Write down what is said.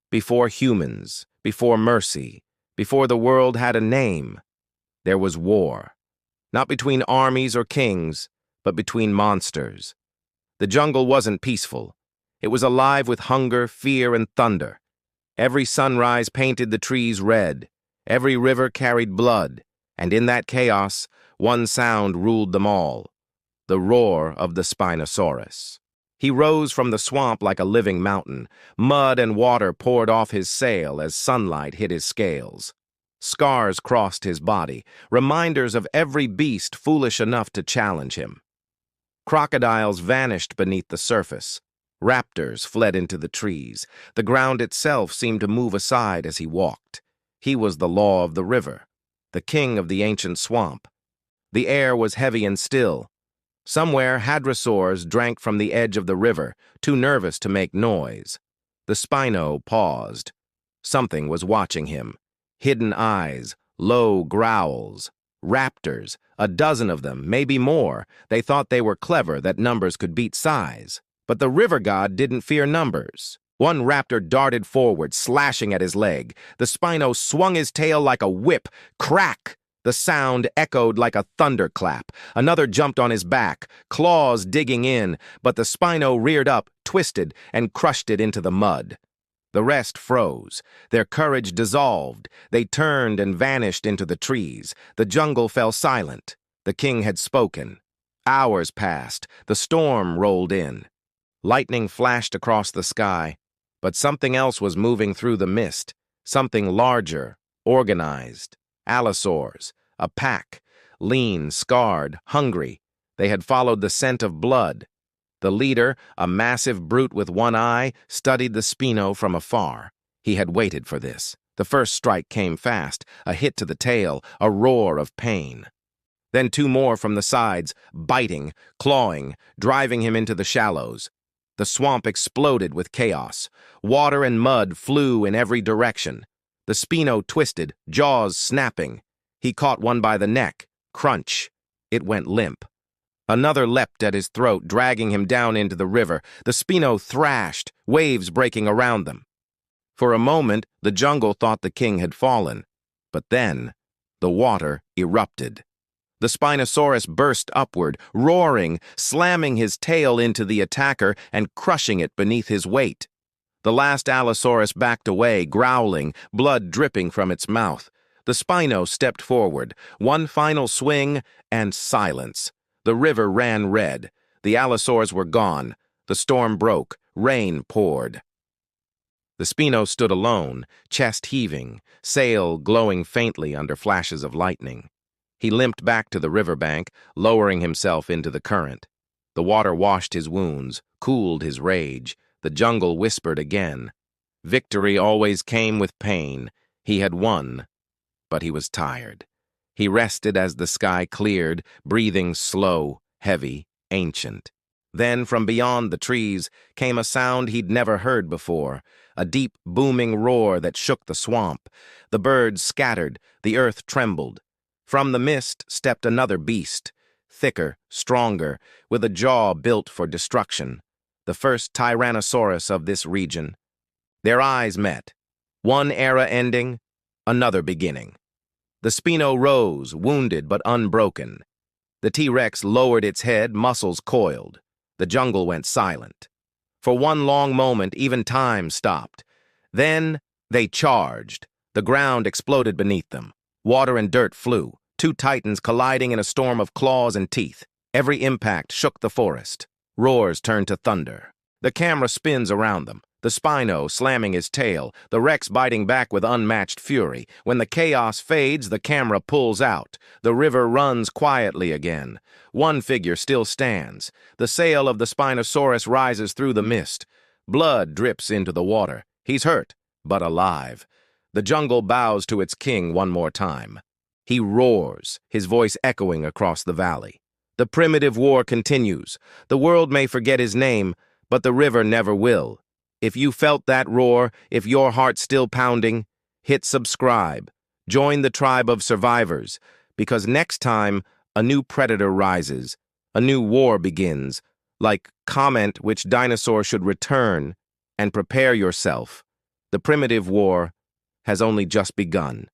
Before humans, before mercy, before the world had a name, there was war. Not between armies or kings, but between monsters. The jungle wasn't peaceful. It was alive with hunger, fear, and thunder. Every sunrise painted the trees red. Every river carried blood. And in that chaos, one sound ruled them all: the roar of the Spinosaurus. He rose from the swamp like a living mountain. Mud and water poured off his sail as sunlight hit his scales. Scars crossed his body, reminders of every beast foolish enough to challenge him. Crocodiles vanished beneath the surface. Raptors fled into the trees. The ground itself seemed to move aside as he walked. He was the law of the river, the king of the ancient swamp. The air was heavy and still. Somewhere, hadrosaurs drank from the edge of the river, too nervous to make noise. The Spino paused. Something was watching him. Hidden eyes, low growls. Raptors, a dozen of them, maybe more. They thought they were clever, that numbers could beat size. But the river god didn't fear numbers. One raptor darted forward, slashing at his leg. The Spino swung his tail like a whip. Crack! The sound echoed like a thunderclap. Another jumped on his back, claws digging in, but the Spino reared up, twisted, and crushed it into the mud. The rest froze. Their courage dissolved. They turned and vanished into the trees. The jungle fell silent. The king had spoken. Hours passed. The storm rolled in. Lightning flashed across the sky, but something else was moving through the mist. Something larger, organized. Allosaurs, a pack, lean, scarred, hungry. They had followed the scent of blood. The leader, a massive brute with one eye, studied the Spino from afar. He had waited for this. The first strike came fast, a hit to the tail, a roar of pain. Then two more from the sides, biting, clawing, driving him into the shallows. The swamp exploded with chaos. Water and mud flew in every direction. The Spino twisted, jaws snapping. He caught one by the neck. Crunch. It went limp. Another leapt at his throat, dragging him down into the river. The Spino thrashed, waves breaking around them. For a moment, the jungle thought the king had fallen. But then, the water erupted. The Spinosaurus burst upward, roaring, slamming his tail into the attacker and crushing it beneath his weight. The last Allosaurus backed away, growling, blood dripping from its mouth. The Spino stepped forward. One final swing, and silence. The river ran red. The Allosaurs were gone. The storm broke. Rain poured. The Spino stood alone, chest heaving, sail glowing faintly under flashes of lightning. He limped back to the riverbank, lowering himself into the current. The water washed his wounds, cooled his rage. The jungle whispered again. Victory always came with pain. He had won, but he was tired. He rested as the sky cleared, breathing slow, heavy, ancient. Then, from beyond the trees, came a sound he'd never heard before, a deep, booming roar that shook the swamp. The birds scattered, the earth trembled. From the mist stepped another beast, thicker, stronger, with a jaw built for destruction. The first Tyrannosaurus of this region. Their eyes met. One era ending, another beginning. The Spino rose, wounded but unbroken. The T-Rex lowered its head, muscles coiled. The jungle went silent. For one long moment, even time stopped. Then they charged. The ground exploded beneath them. Water and dirt flew, two titans colliding in a storm of claws and teeth. Every impact shook the forest. Roars turned to thunder. The camera spins around them. The Spino slamming his tail, the Rex biting back with unmatched fury. When the chaos fades, the camera pulls out. The river runs quietly again. One figure still stands. The sail of the Spinosaurus rises through the mist. Blood drips into the water. He's hurt, but alive. The jungle bows to its king one more time. He roars, his voice echoing across the valley. The primitive war continues. The world may forget his name, but the river never will. If you felt that roar, if your heart's still pounding, hit subscribe. Join the tribe of survivors, because next time a new predator rises, a new war begins. Like, comment which dinosaur should return, and prepare yourself, The primitive war has only just begun.